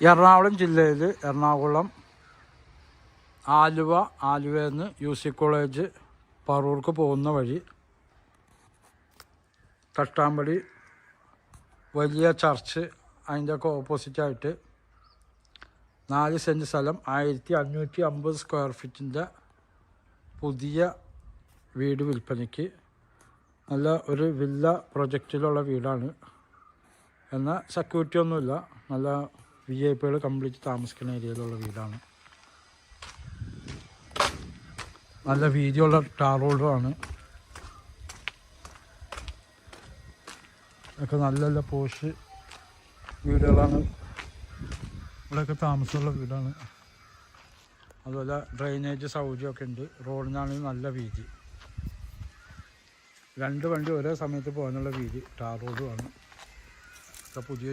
എറണാകുളം ജില്ലയിൽ എറണാകുളം ആലുവയിൽ നിന്ന് UC കോളേജ് പറവൂർക്ക് പോകുന്ന വഴി തട്ടാമ്പടി വലിയ ചർച്ച് അതിൻ്റെയൊക്കെ ഓപ്പോസിറ്റായിട്ട് 4 സെൻറ്റ് സ്ഥലം 1550 സ്ക്വയർ ഫീറ്റിൻ്റെ പുതിയ വീട് വിൽപ്പനയ്ക്ക്. നല്ല ഒരു വില്ല പ്രൊജക്റ്റിലുള്ള വീടാണ്. എന്നാൽ സെക്യൂരിറ്റി ഒന്നുമില്ല. നല്ല VIP കംപ്ലീറ്റ് താമസിക്കുന്ന ഏരിയയിലുള്ള വീടാണ്. നല്ല വീതിയുള്ള ടാർ റോഡുമാണ്. ഒക്കെ നല്ല നല്ല പോഷ് വീടുകളാണ്. ഇവിടെയൊക്കെ താമസമുള്ള വീടാണ്. അതുപോലെ ഡ്രെയിനേജ് സൗകര്യമൊക്കെ ഉണ്ട്. റോഡിനാണെങ്കിൽ നല്ല വീതി, 2 വണ്ടി ഒരേ സമയത്ത് പോകാനുള്ള വീതി. ടാർ റോഡുമാണ്. പുതിയ